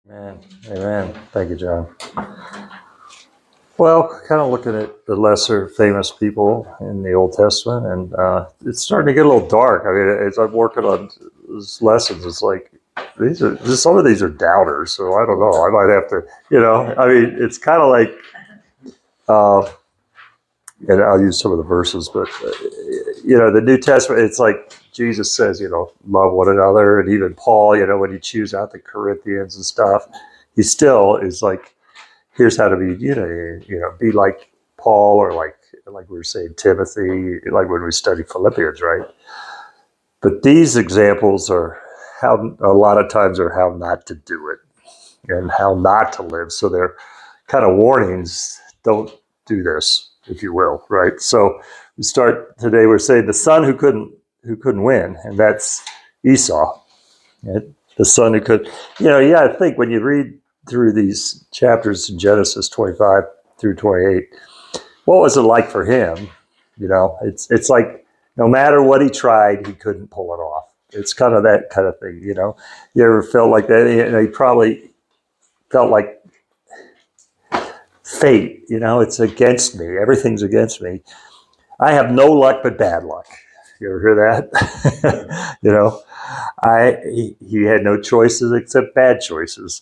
Man, amen. Thank you, John. Well, kind of looking at the lesser famous people in the Old Testament, and it's starting to get a little dark. I mean, as I'm working on these lessons, it's like some of these are doubters. So I don't know. I might have to, I mean, it's kind of like, uh, and I'll use some of the verses, but the New Testament, it's like Jesus says, love one another, and even Paul, when he chews out the Corinthians and stuff, he still is like, here's how to be unity. Be like Paul, or like we were saying Timothy, like when we study Philippians, right? But these examples are how a lot of times are how not to do it and how not to live. So they're kind of warnings. Don't do this, if you will, right? So we start today. We're saying the son who couldn't win, and that's Esau. Right? The son who could, you got to think when you read through these chapters in Genesis 25 through 28, what was it like for him? It's like no matter what he tried, he couldn't pull it off. It's kind of that kind of thing. You ever felt like that? He probably felt like fate. It's against me. Everything's against me. I have no luck but bad luck. You ever hear that? He had no choices except bad choices.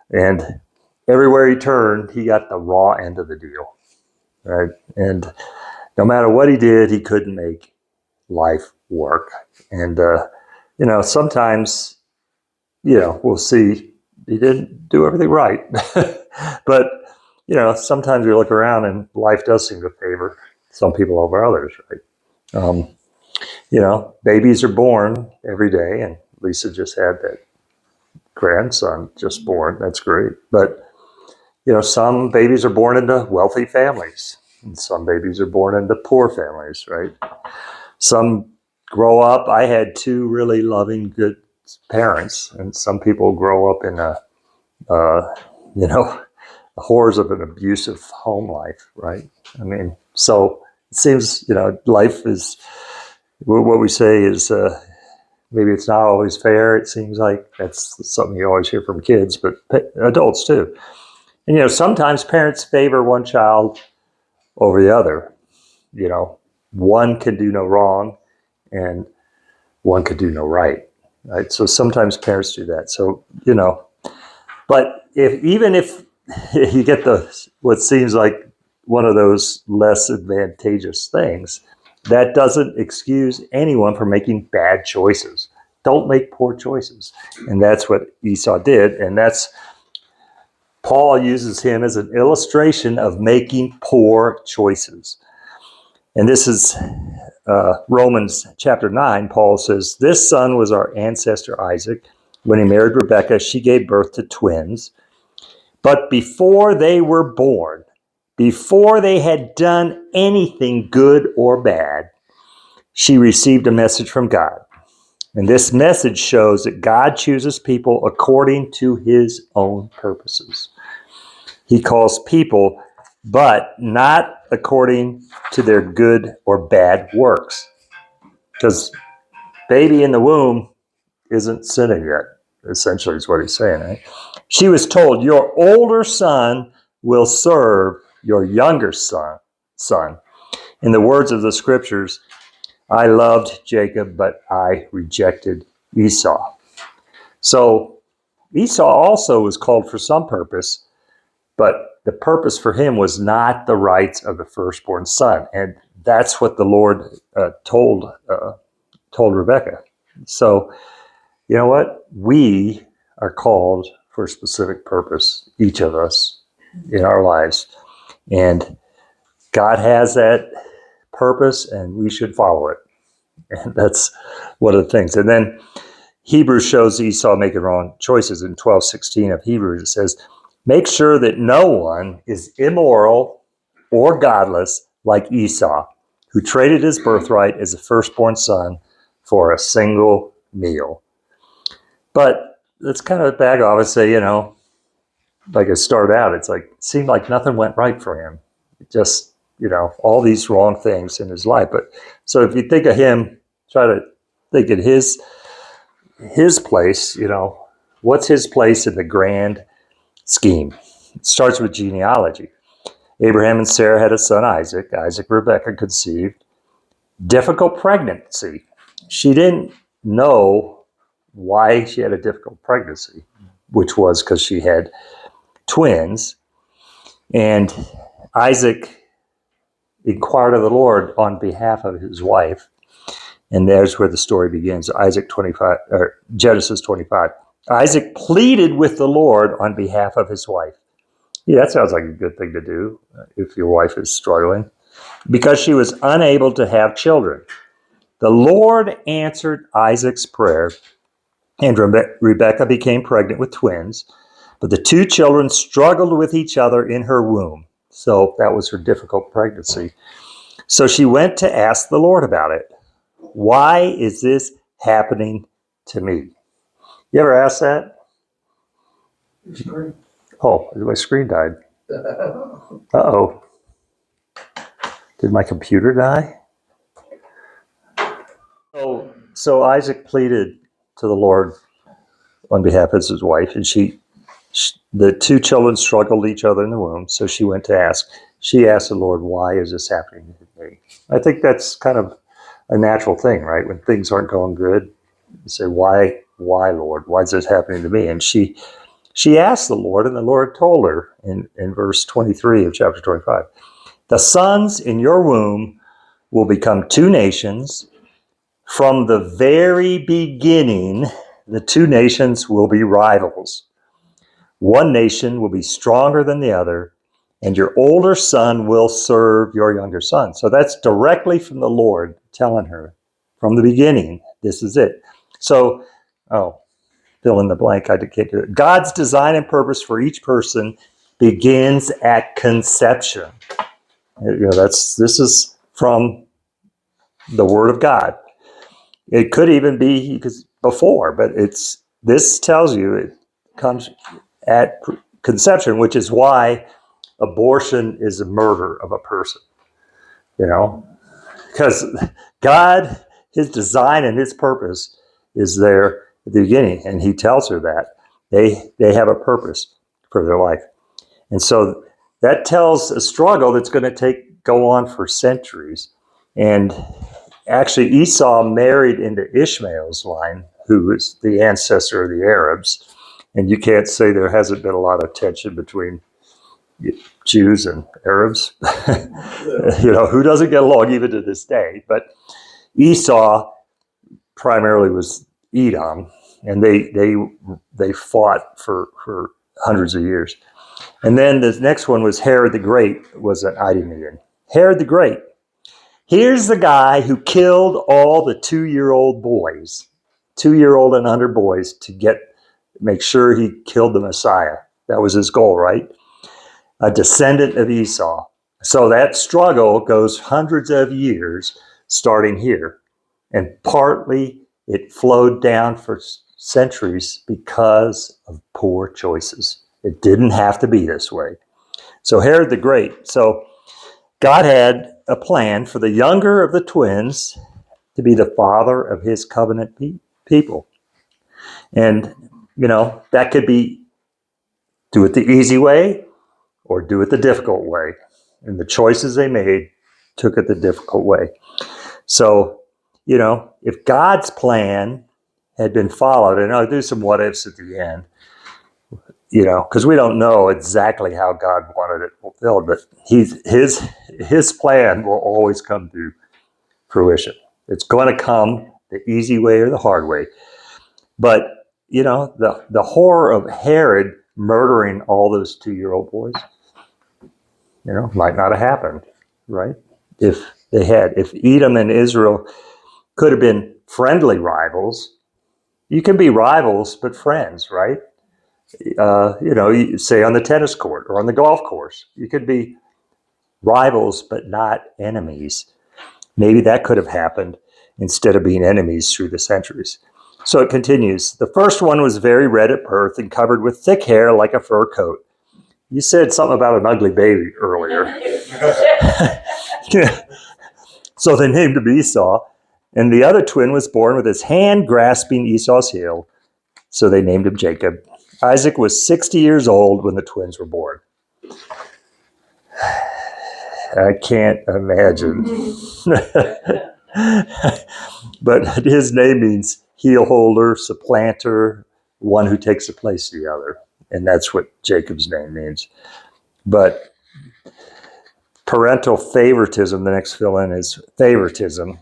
And everywhere he turned, he got the raw end of the deal, right? And no matter what he did, he couldn't make life work. And, sometimes, we'll see he didn't do everything right. But, sometimes we look around and life does seem to favor some people over others, right? Babies are born every day, and Lisa just had that grandson just born. That's great. But, some babies are born into wealthy families, and some babies are born into poor families, right? Some grow up. I had two really loving, good parents, and some people grow up in horrors of an abusive home life, right? I mean, so it seems, life is what we say is maybe it's not always fair. It seems like that's something you always hear from kids, but adults too. And, sometimes parents favor one child over the other. One can do no wrong and one could do no right. Right. So sometimes parents do that. So, but even if you get what seems like one of those less advantageous things, that doesn't excuse anyone from making bad choices. Don't make poor choices. And that's what Esau did. And Paul uses him as an illustration of making poor choices. And this is Romans chapter 9. Paul says, this son was our ancestor Isaac. When he married Rebekah, she gave birth to twins. But before they were born, before they had done anything good or bad, she received a message from God. And this message shows that God chooses people according to his own purposes. He calls people, but not according to their good or bad works. Because baby in the womb isn't sinning yet, essentially is what he's saying. Right? She was told, your older son will serve your younger son. In the words of the scriptures, I loved Jacob, but I rejected Esau. So Esau also was called for some purpose, but the purpose for him was not the rights of the firstborn son. And that's what the Lord told Rebekah. So, you know what? We are called for a specific purpose, each of us in our lives. And God has that purpose, and we should follow it. And that's one of the things. And then Hebrews shows Esau making wrong choices. In 12:16 of Hebrews, it says, make sure that no one is immoral or godless like Esau, who traded his birthright as a firstborn son for a single meal. But let's kind of back off and say, like I started out, it seemed like nothing went right for him. Just, all these wrong things in his life. But so if you think of him, try to think of his place, what's his place in the grand scheme. It starts with genealogy. Abraham and Sarah had a son, Isaac. Isaac, Rebekah conceived. Difficult pregnancy. She didn't know why she had a difficult pregnancy, which was because she had twins. And Isaac inquired of the Lord on behalf of his wife. And there's where the story begins. Genesis 25. Isaac pleaded with the Lord on behalf of his wife. Yeah, that sounds like a good thing to do if your wife is struggling. Because she was unable to have children. The Lord answered Isaac's prayer, and Rebekah became pregnant with twins. But the two children struggled with each other in her womb. So that was her difficult pregnancy. So she went to ask the Lord about it. Why is this happening to me? You ever ask that? Oh, my screen died. Uh-oh. Did my computer die? So Isaac pleaded to the Lord on behalf of his wife, and the two children struggled each other in the womb, so she went to ask. She asked the Lord, why is this happening to me? I think that's kind of a natural thing, right? When things aren't going good, you say, why, Lord? Why is this happening to me? And she asked the Lord, and the Lord told her in verse 23 of chapter 25, the sons in your womb will become two nations. From the very beginning, the two nations will be rivals. One nation will be stronger than the other, and your older son will serve your younger son. So that's directly from the Lord telling her from the beginning, this is it. So, fill in the blank, I can't do it. God's design and purpose for each person begins at conception. This is from the Word of God. It could even be before, but this tells you it comes at conception, which is why abortion is a murder of a person. Because God, his design and his purpose is there at the beginning, and he tells her that they have a purpose for their life. And so that tells a struggle that's going to go on for centuries. And actually, Esau married into Ishmael's line, who is the ancestor of the Arabs. And you can't say there hasn't been a lot of tension between Jews and Arabs. Who doesn't get along even to this day. But Esau primarily was Edom, and they fought for hundreds of years. And then the next one was Herod the Great, was an Idumean. Herod the Great. Here's the guy who killed all the 2-year-old boys, 2-year-old and under boys, to make sure he killed the Messiah. That was his goal, right? A descendant of Esau. So that struggle goes hundreds of years, starting here. And partly it flowed down for centuries because of poor choices. It didn't have to be this way. So Herod the Great. So God had a plan for the younger of the twins to be the father of his covenant people. And, that could be do it the easy way or do it the difficult way. And the choices they made took it the difficult way. So, if God's plan had been followed, and I'll do some what ifs at the end, because we don't know exactly how God wanted it fulfilled, but his plan will always come to fruition. It's going to come the easy way or the hard way. But, the horror of Herod murdering all those 2-year-old boys, might not have happened, right? If Edom and Israel could have been friendly rivals. You can be rivals, but friends, right? Say on the tennis court or on the golf course. You could be rivals, but not enemies. Maybe that could have happened instead of being enemies through the centuries. So it continues. The first one was very red at birth and covered with thick hair like a fur coat. You said something about an ugly baby earlier. So they named him Esau. And the other twin was born with his hand grasping Esau's heel. So they named him Jacob. Isaac was 60 years old when the twins were born. I can't imagine. But his name means heel holder, supplanter, one who takes the place of the other. And that's what Jacob's name means. But parental favoritism, the next fill-in is favoritism.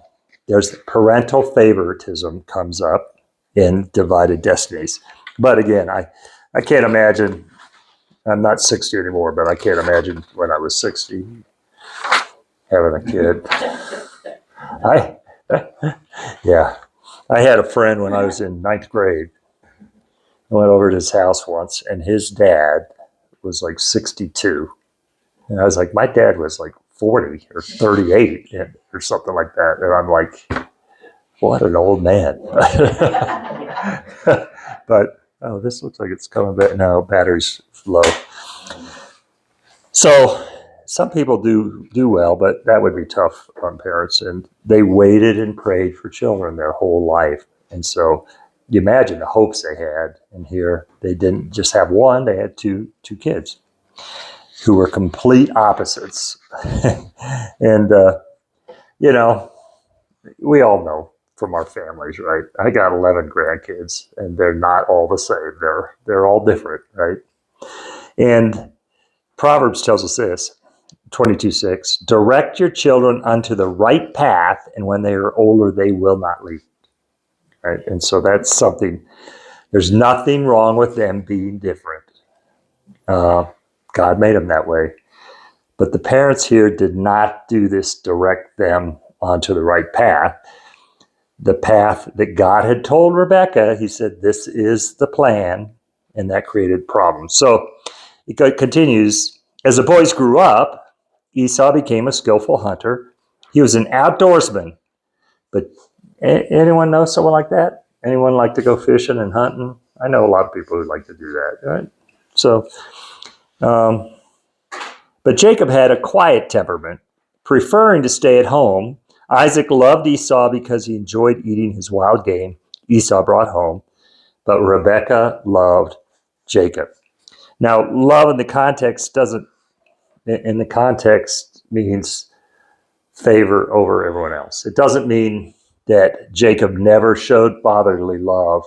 There's parental favoritism comes up in divided destinies. But again, I can't imagine, I'm not 60 anymore, but I can't imagine when I was 60 having a kid. Yeah. I had a friend when I was in ninth grade. I went over to his house once, and his dad was like 62. And I was like, my dad was like 40 or 38 or something like that. And I'm like, what an old man. But, oh, this looks like it's coming back. No, battery's low. So some people do well, but that would be tough on parents. And they waited and prayed for children their whole life. And so you imagine the hopes they had. And here they didn't just have one, they had two kids who were complete opposites. And, you know, we all know from our families, right? I got 11 grandkids, and they're not all the same. They're all different, right? And Proverbs tells us this, 22:6, direct your children unto the right path, and when they are older, they will not leave. Right? And so that's something, there's nothing wrong with them being different. God made them that way. But the parents here did not do this, direct them onto the right path. The path that God had told Rebekah, he said, this is the plan, and that created problems. So it continues, as the boys grew up, Esau became a skillful hunter. He was an outdoorsman. But anyone know someone like that? Anyone like to go fishing and hunting? I know a lot of people who like to do that, right? So, but Jacob had a quiet temperament, preferring to stay at home. Isaac loved Esau because he enjoyed eating his wild game Esau brought home, but Rebekah loved Jacob. Now, love in the context means favor over everyone else. It doesn't mean that Jacob never showed fatherly love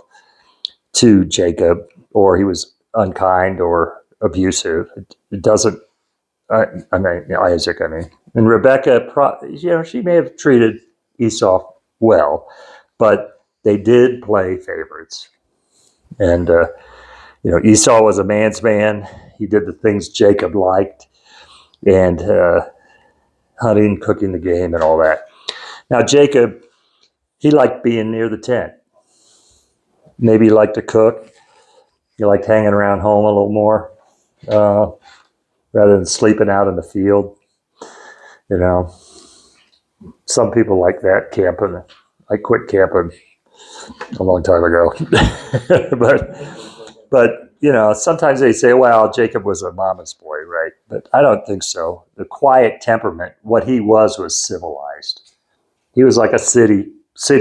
to Jacob, or he was unkind or abusive. It doesn't, Isaac. And Rebekah, she may have treated Esau well, but they did play favorites. And, Esau was a man's man. He did the things Jacob liked, and hunting, cooking the game, and all that. Now, Jacob, he liked being near the tent. Maybe he liked to cook. He liked hanging around home a little more rather than sleeping out in the field. Some people like that, camping. I quit camping a long time ago. but sometimes they say, well, Jacob was a mama's boy, right? But I don't think so. The quiet temperament, what he was civilized. He was like a city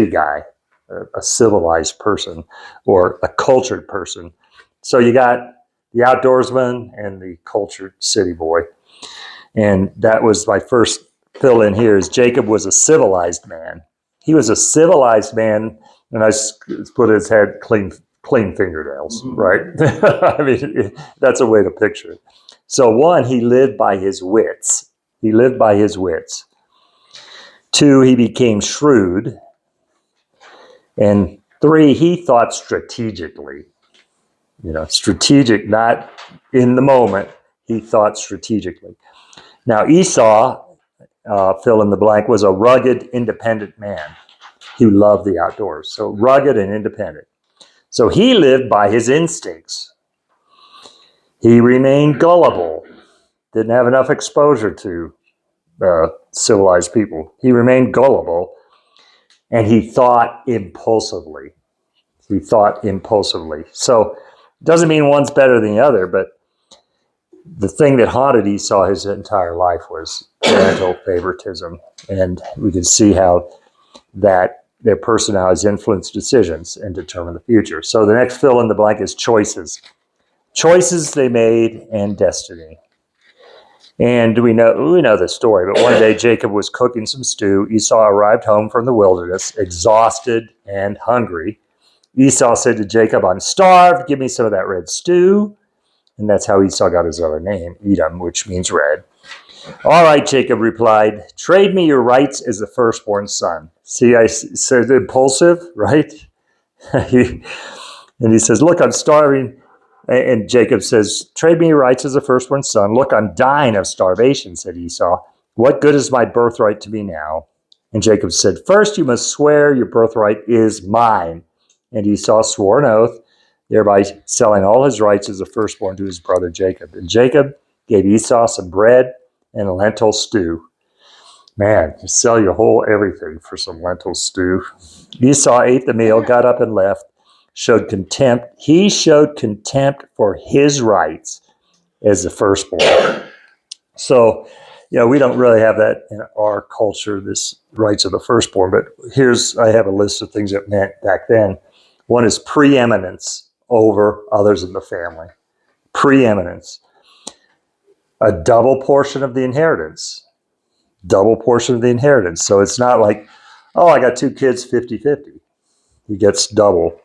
guy, a civilized person, or a cultured person. So you got the outdoorsman and the cultured city boy. And that was my first fill in here, is Jacob was a civilized man. He was a civilized man, and I put his head clean fingernails, right? I mean, that's a way to picture it. So one, he lived by his wits. Two, he became shrewd. And three, he thought strategically. Strategic, not in the moment. He thought strategically. Now, Esau, fill in the blank, was a rugged, independent man who loved the outdoors. So rugged and independent. So he lived by his instincts. He remained gullible, didn't have enough exposure to civilized people. He remained gullible, and he thought impulsively. So it doesn't mean one's better than the other, but the thing that haunted Esau his entire life was parental favoritism. And we can see how that their personalities influence decisions and determine the future. So the next fill in the blank is choices. choices they made, and destiny. And we know the story, but one day Jacob was cooking some stew. Esau arrived home from the wilderness, exhausted and hungry. Esau said to Jacob, "I'm starved. Give me some of that red stew." And that's how Esau got his other name, Edom, which means red. "All right," Jacob replied, "trade me your rights as the firstborn son." See, I said impulsive, right? And he says, "Look, I'm starving." And Jacob says, "Trade me your rights as a firstborn son. Look, I'm dying of starvation," said Esau. "What good is my birthright to me now?" And Jacob said, "First you must swear your birthright is mine." And Esau swore an oath, thereby selling all his rights as a firstborn to his brother Jacob. And Jacob gave Esau some bread and a lentil stew. Man, you sell your whole everything for some lentil stew. Esau ate the meal, got up and left, showed contempt. He showed contempt for his rights as the firstborn. So, we don't really have that in our culture, this rights of the firstborn, but I have a list of things it meant back then. One is preeminence over others in the family. Preeminence. A double portion of the inheritance. Double portion of the inheritance. So it's not like, oh, I got 2 kids, 50-50. He gets double.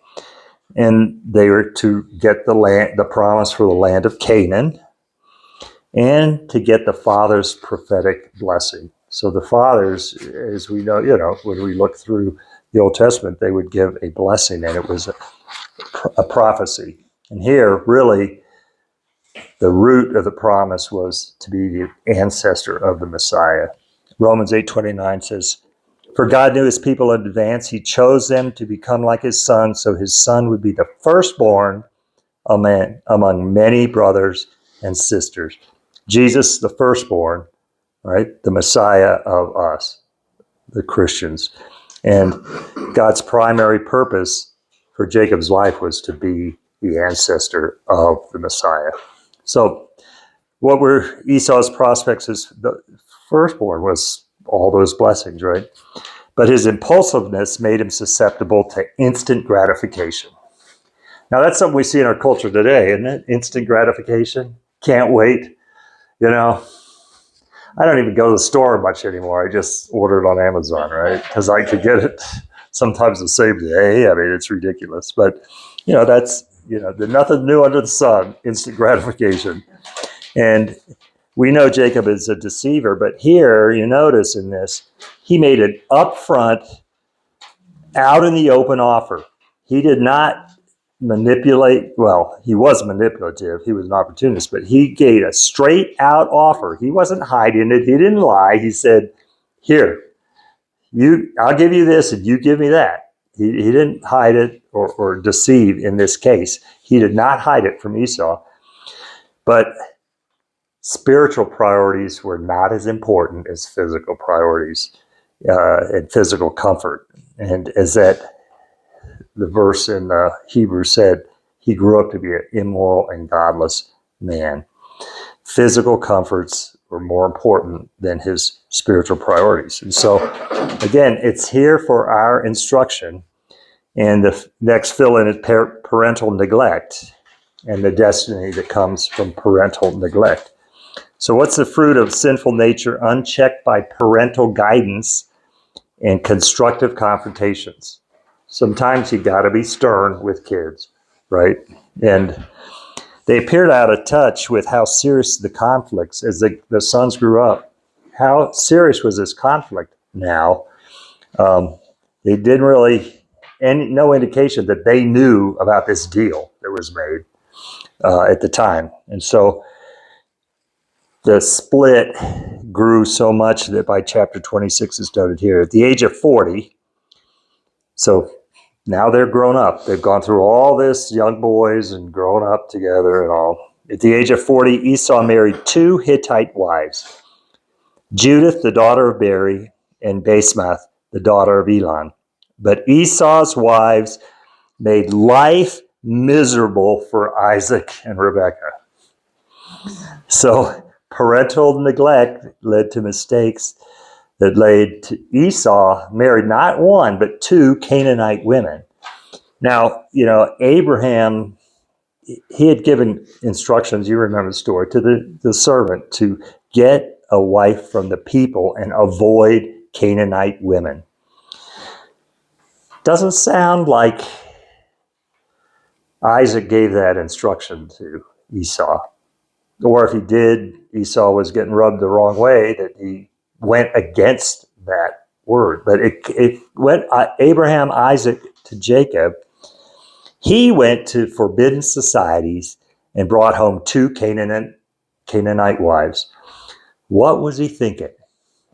And they were to get the promise for the land of Canaan, and to get the father's prophetic blessing. So the fathers, as we know, when we look through the Old Testament, they would give a blessing, and it was a prophecy. And here, really, the root of the promise was to be the ancestor of the Messiah. Romans 8:29 says, "For God knew his people in advance. He chose them to become like his son, so his son would be the firstborn among many brothers and sisters." Jesus, the firstborn, right? The Messiah of us, the Christians. And God's primary purpose for Jacob's life was to be the ancestor of the Messiah. So what were Esau's prospects as the firstborn? Was all those blessings, right? But his impulsiveness made him susceptible to instant gratification. Now, that's something we see in our culture today, isn't it? Instant gratification. Can't wait. I don't even go to the store much anymore. I just order it on Amazon, right? Because I could get it sometimes the same day. I mean, it's ridiculous. But, that's, there's nothing new under the sun, instant gratification. And we know Jacob is a deceiver, but here, you notice in this, he made an upfront, out in the open offer. He did not manipulate. Well, he was manipulative. He was an opportunist, but he gave a straight out offer. He wasn't hiding it. He didn't lie. He said, "Here, I'll give you this and you give me that." He didn't hide it or deceive in this case. He did not hide it from Esau. But spiritual priorities were not as important as physical priorities and physical comfort. And as the verse in Hebrews said, he grew up to be an immoral and godless man. Physical comforts were more important than his spiritual priorities. And so, again, it's here for our instruction. And the next fill-in is parental neglect and the destiny that comes from parental neglect. So what's the fruit of sinful nature unchecked by parental guidance and constructive confrontations? Sometimes you got to be stern with kids, right? And they appeared out of touch with how serious the conflicts as the sons grew up. How serious was this conflict now? They didn't really, and no indication that they knew about this deal that was made at the time. And so the split grew so much that by chapter 26 is noted here. At the age of 40, so now they're grown up. They've gone through all this, young boys, and grown up together and all. At the age of 40, Esau married 2 Hittite wives, Judith, the daughter of Beri, and Basemath, the daughter of Elon. But Esau's wives made life miserable for Isaac and Rebekah. So parental neglect led to mistakes that led to Esau married not 1, but 2 Canaanite women. Now, Abraham, he had given instructions, you remember the story, to the servant to get a wife from the people and avoid Canaanite women. Doesn't sound like Isaac gave that instruction to Esau. Or if he did, Esau was getting rubbed the wrong way, that he went against that word. But it went Abraham, Isaac to Jacob. He went to forbidden societies and brought home 2 Canaanite wives. What was he thinking?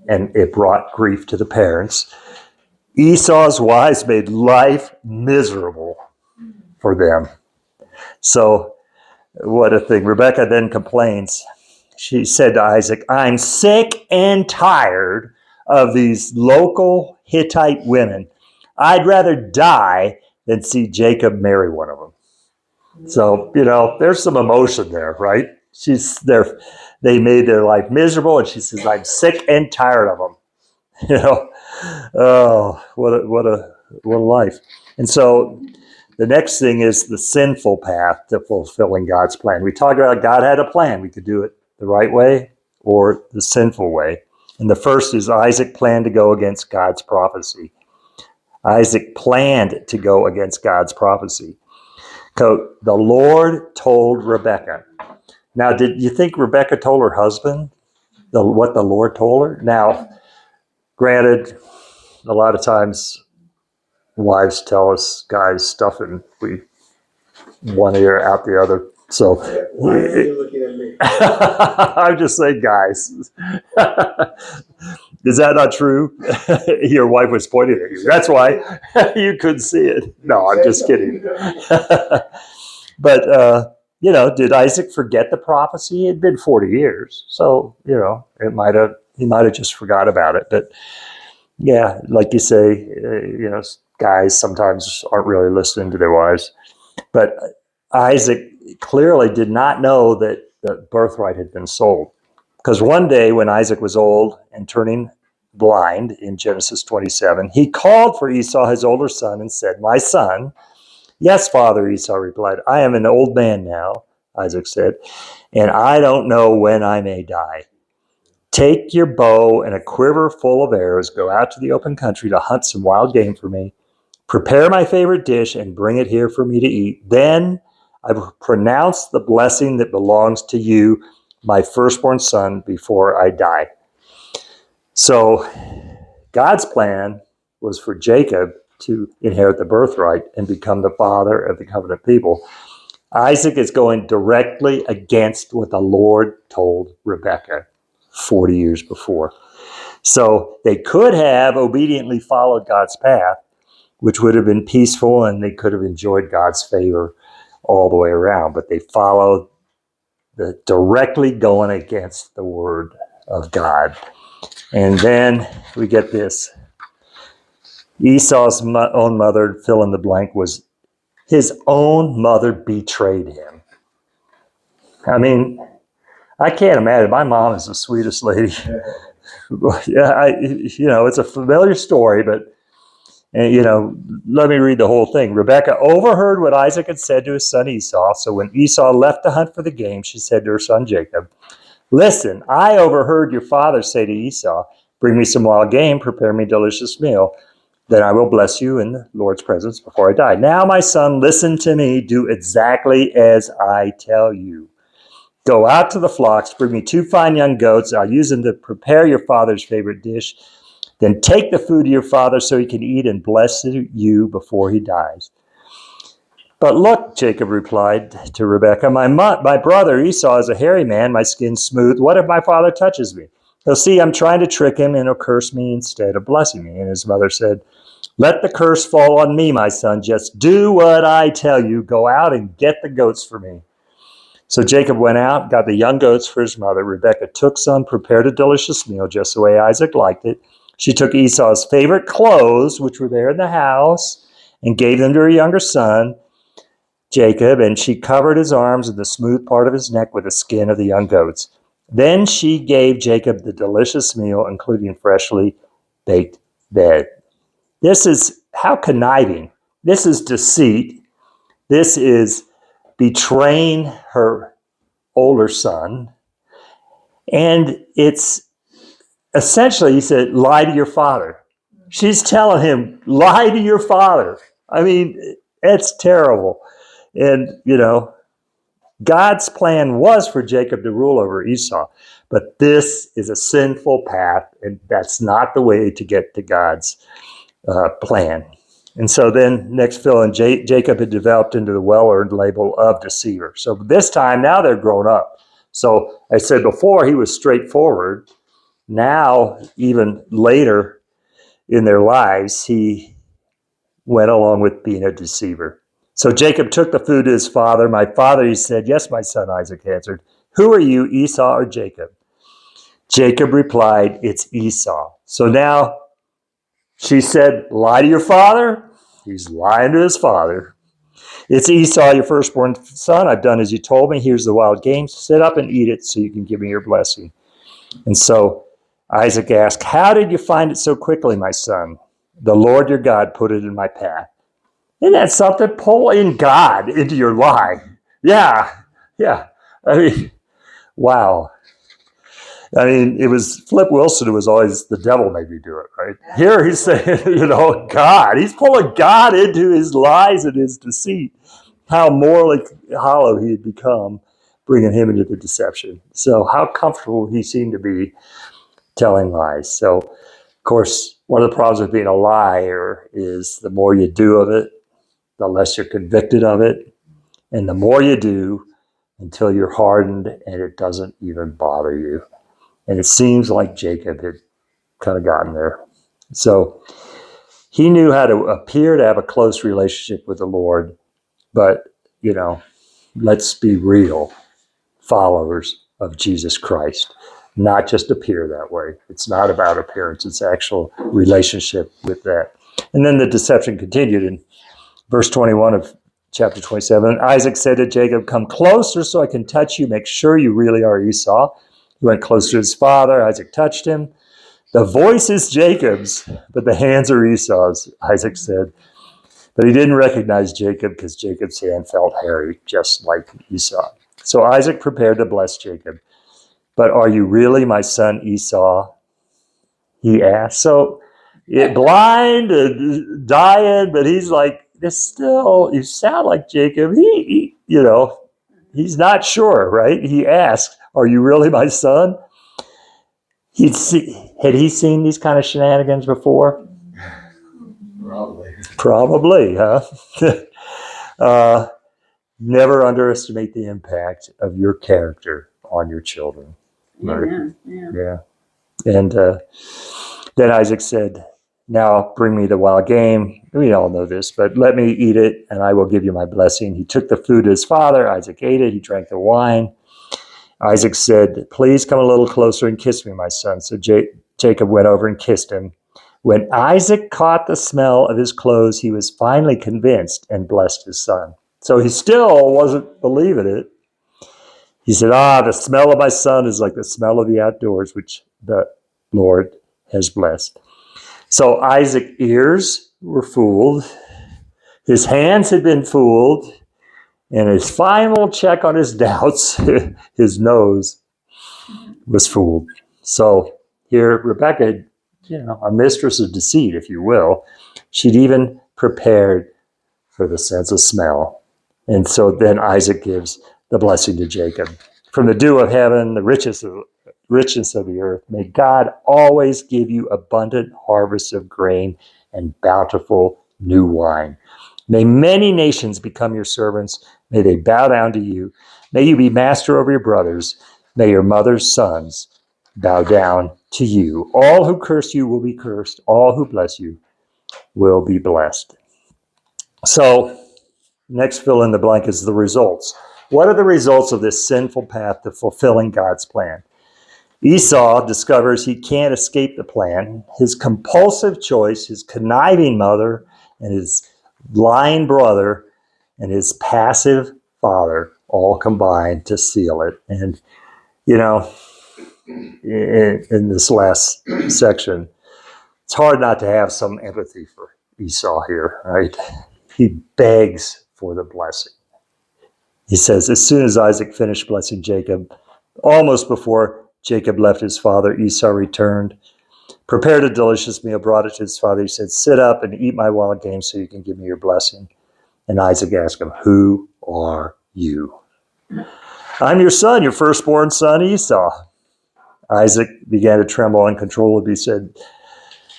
And it brought grief to the parents. Esau's wives made life miserable for them. So, what a thing. Rebekah then complains. She said to Isaac, I'm sick and tired of these local Hittite women. I'd rather die than see Jacob marry one of them. So, there's some emotion there, right? She's there. They made their life miserable, and she says, I'm sick and tired of them. Oh, what a life. And so the next thing is the sinful path to fulfilling God's plan. We talked about God had a plan. We could do it the right way or the sinful way. And the first is Isaac planned to go against God's prophecy. Isaac planned to go against God's prophecy. So the Lord told Rebekah. Now, did you think Rebekah told her husband what the Lord told her? Now, granted, a lot of times wives tell us guys stuff and we one ear out the other. So why are you looking at me? I'm just saying, guys. Is that not true? Your wife was pointing at you. That's why you couldn't see it. No, I'm just kidding. But did Isaac forget the prophecy? It had been 40 years, so he might have just forgot about it. But yeah, like you say, guys sometimes aren't really listening to their wives. But Isaac clearly did not know that the birthright had been sold. Because one day when Isaac was old and turning blind in Genesis 27, he called for Esau, his older son, and said, my son. Yes, father, Esau replied. I am an old man now, Isaac said, and I don't know when I may die. Take your bow and a quiver full of arrows, go out to the open country to hunt some wild game for me. Prepare my favorite dish and bring it here for me to eat. Then I will pronounce the blessing that belongs to you, my firstborn son, before I die. So God's plan was for Jacob to inherit the birthright and become the father of the covenant people. Isaac is going directly against what the Lord told Rebekah 40 years before. So they could have obediently followed God's path, which would have been peaceful, and they could have enjoyed God's favor all the way around. But they followed directly going against the word of God. And then we get this. Esau's own mother, fill in the blank, was his own mother betrayed him. I mean, I can't imagine. My mom is the sweetest lady. Yeah, it's a familiar story, but let me read the whole thing. Rebekah overheard what Isaac had said to his son Esau. So when Esau left to hunt for the game, she said to her son Jacob, listen, I overheard your father say to Esau, bring me some wild game, prepare me a delicious meal. Then I will bless you in the Lord's presence before I die. Now, my son, listen to me. Do exactly as I tell you. Go out to the flocks, bring me 2 fine young goats. I'll use them to prepare your father's favorite dish. Then take the food to your father so he can eat and bless you before he dies. But look, Jacob replied to Rebekah, my brother Esau is a hairy man, my skin's smooth. What if my father touches me? He'll see I'm trying to trick him and he'll curse me instead of blessing me. And his mother said, let the curse fall on me, my son. Just do what I tell you. Go out and get the goats for me. So Jacob went out, got the young goats for his mother. Rebekah took some, prepared a delicious meal just the way Isaac liked it. She took Esau's favorite clothes, which were there in the house, and gave them to her younger son, Jacob, and she covered his arms and the smooth part of his neck with the skin of the young goats. Then she gave Jacob the delicious meal, including freshly baked bread. This is how conniving. This is deceit. This is betraying her older son. And it's essentially, he said, lie to your father. She's telling him, lie to your father. I mean, it's terrible. And, God's plan was for Jacob to rule over Esau, but this is a sinful path, and that's not the way to get to God's plan. And so then, next fill in, Jacob had developed into the well-earned label of deceiver. So this time, now they're grown up. So I said before, he was straightforward. Now, even later in their lives, he went along with being a deceiver. So Jacob took the food to his father. My father, he said, yes, my son, Isaac answered. Who are you, Esau or Jacob? Jacob replied, it's Esau. So now she said, lie to your father? He's lying to his father. It's Esau, your firstborn son. I've done as you told me. Here's the wild game. Sit up and eat it so you can give me your blessing. And so Isaac asked, how did you find it so quickly, my son? The Lord your God put it in my path. Isn't that something? Pull in God into your life. Yeah. I mean, wow. I mean, it was Flip Wilson who was always, the devil made me do it, right? Here he's saying, God. He's pulling God into his lies and his deceit. How morally hollow he had become, bringing him into the deception. So how comfortable he seemed to be telling lies. So, of course, one of the problems with being a liar is the more you do of it, the less you're convicted of it. And the more you do until you're hardened and it doesn't even bother you. And it seems like Jacob had kind of gotten there. So he knew how to appear to have a close relationship with the Lord. But, let's be real followers of Jesus Christ, not just appear that way. It's not about appearance. It's actual relationship with that. And then the deception continued in verse 21 of chapter 27. Isaac said to Jacob, come closer so I can touch you. Make sure you really are Esau. He went closer to his father. Isaac touched him. The voice is Jacob's, but the hands are Esau's, Isaac said. But he didn't recognize Jacob because Jacob's hand felt hairy, just like Esau. So Isaac prepared to bless Jacob. But are you really my son Esau? He asked. So blind and dying, but he's like, you sound like Jacob. He's not sure, right? He asked, are you really my son? Had he seen these kind of shenanigans before? Probably, huh? Never underestimate the impact of your character on your children. Right? Yeah. And then Isaac said, now bring me the wild game. We all know this, but let me eat it and I will give you my blessing. He took the food to his father. Isaac ate it. He drank the wine. Isaac said, please come a little closer and kiss me, my son. So Jacob went over and kissed him. When Isaac caught the smell of his clothes, he was finally convinced and blessed his son. So he still wasn't believing it. He said, the smell of my son is like the smell of the outdoors, which the Lord has blessed. So Isaac's ears were fooled. His hands had been fooled. And his final check on his doubts, his nose was fooled. So here, Rebecca, a mistress of deceit, if you will, she'd even prepared for the sense of smell. And so then Isaac gives the blessing to Jacob. From the dew of heaven, the richness of the earth, may God always give you abundant harvests of grain and bountiful new wine. May many nations become your servants. May they bow down to you. May you be master over your brothers. May your mother's sons bow down to you. All who curse you will be cursed. All who bless you will be blessed. So, next fill in the blank is the results. What are the results of this sinful path to fulfilling God's plan? Esau discovers he can't escape the plan. His compulsive choice, his conniving mother, and his lying brother, and his passive father all combined to seal it. And, in this last section, it's hard not to have some empathy for Esau here, right? He begs for the blessing. He says, as soon as Isaac finished blessing Jacob, almost before Jacob left his father, Esau returned, prepared a delicious meal, brought it to his father. He said, sit up and eat my wild game so you can give me your blessing. And Isaac asked him, who are you? I'm your son, your firstborn son Esau. Isaac began to tremble uncontrollably. He said,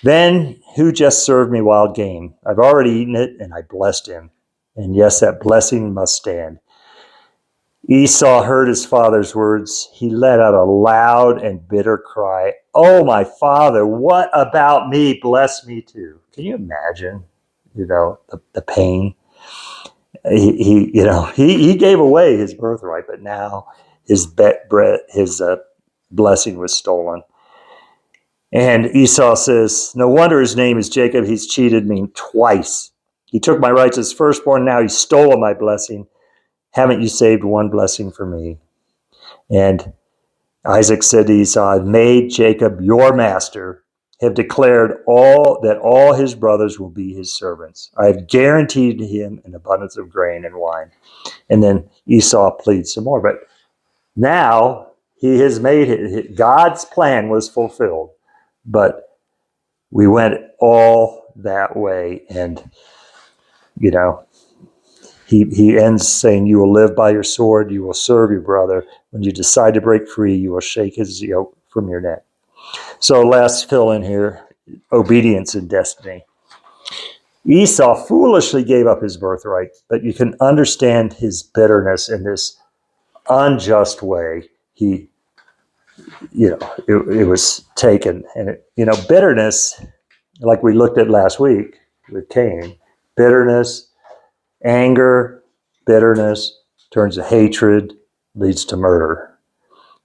then who just served me wild game? I've already eaten it and I blessed him. And yes, that blessing must stand. Esau heard his father's words. He let out a loud and bitter cry. Oh, my father, what about me? Bless me too. Can you imagine, the pain? He gave away his birthright, but now his blessing was stolen. And Esau says, no wonder his name is Jacob. He's cheated me twice. He took my rights as firstborn. Now he's stolen my blessing. Haven't you saved one blessing for me? And Isaac said to Esau, I've made Jacob your master, have declared all his brothers will be his servants. I have guaranteed him an abundance of grain and wine. And then Esau pleads some more. But now he has made it. God's plan was fulfilled. But we went all that way. And, he ends saying, you will live by your sword. You will serve your brother. When you decide to break free, you will shake his yoke from your neck. So last fill in here, obedience and destiny. Esau foolishly gave up his birthright, but you can understand his bitterness in this unjust way. It was taken. And, bitterness, like we looked at last week with Cain, bitterness, anger, bitterness turns to hatred, leads to murder.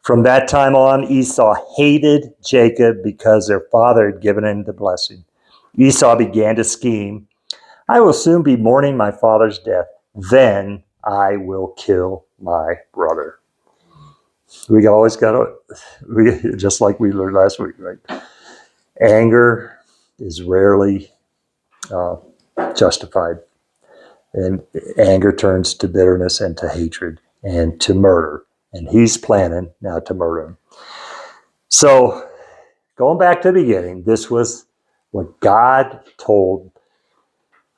From that time on, Esau hated Jacob because their father had given him the blessing. Esau began to scheme, I will soon be mourning my father's death. Then I will kill my brother. We always got to, just like we learned last week, right? Anger is rarely justified. And anger turns to bitterness and to hatred and to murder. And he's planning now to murder him. So going back to the beginning, this was what God told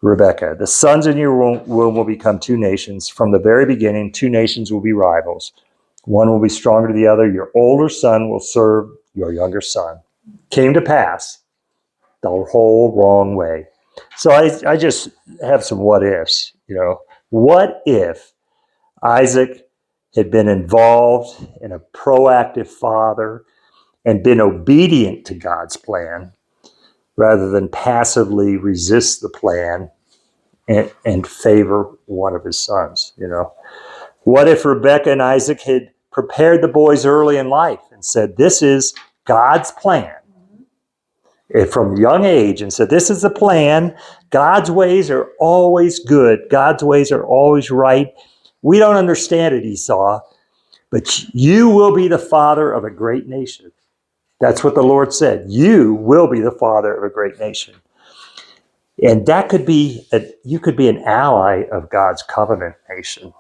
Rebekah. The sons in your womb will become two nations. From the very beginning, two nations will be rivals. One will be stronger than the other. Your older son will serve your younger son. Came to pass the whole wrong way. So I just have some what ifs, What if Isaac had been involved in a proactive father and been obedient to God's plan rather than passively resist the plan and favor one of his sons, What if Rebekah and Isaac had prepared the boys early in life and said, this is God's plan? From young age and said, this is the plan. God's ways are always good. God's ways are always right. We don't understand it, Esau, but you will be the father of a great nation. That's what the Lord said. You will be the father of a great nation. And that could be, you could be an ally of God's covenant nation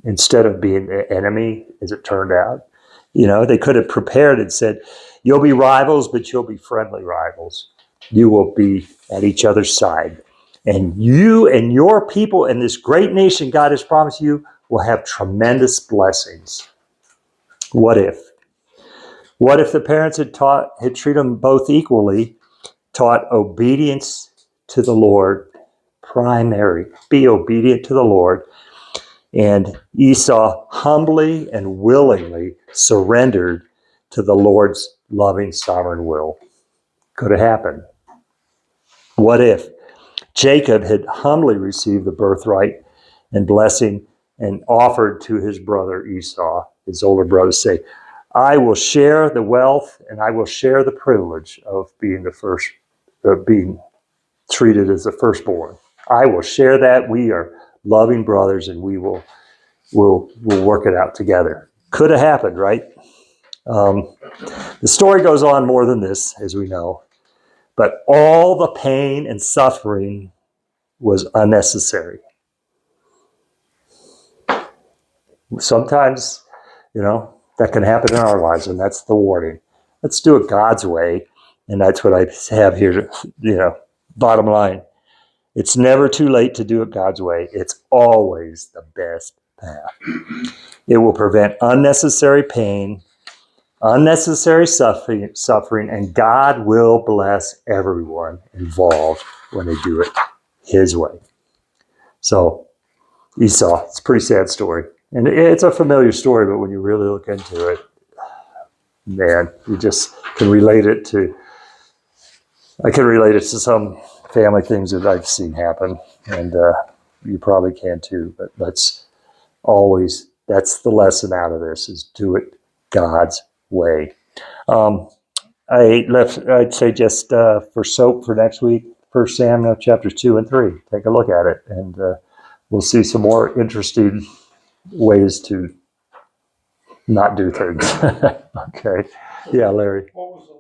instead of being the enemy, as it turned out. They could have prepared and said, you'll be rivals, but you'll be friendly rivals. You will be at each other's side. And you and your people and this great nation God has promised you will have tremendous blessings. What if? What if the parents had treated them both equally, taught obedience to the Lord, primary, be obedient to the Lord, and Esau humbly and willingly surrendered to the Lord's loving sovereign will? Could have happened. What if Jacob had humbly received the birthright and blessing and offered to his brother Esau, his older brother, say, I will share the wealth and I will share the privilege of being being treated as the firstborn. I will share that. We are loving brothers and we'll work it out together. Could have happened, right? The story goes on more than this, as we know, but all the pain and suffering was unnecessary. Sometimes, that can happen in our lives, and that's the warning. Let's do it God's way. And that's what I have here, bottom line. It's never too late to do it God's way. It's always the best path. It will prevent unnecessary pain, unnecessary suffering, and God will bless everyone involved when they do it His way. So, Esau, it's a pretty sad story. And it's a familiar story, but when you really look into it, man, you just can relate it to, I can relate it to some family things that I've seen happen. And you probably can too, but that's the lesson out of this, is do it God's way. I'd say just for soap for next week, 1 Samuel chapters 2 and 3. Take a look at it, and we'll see some more interesting ways to not do things. Okay. Yeah, Larry. What was the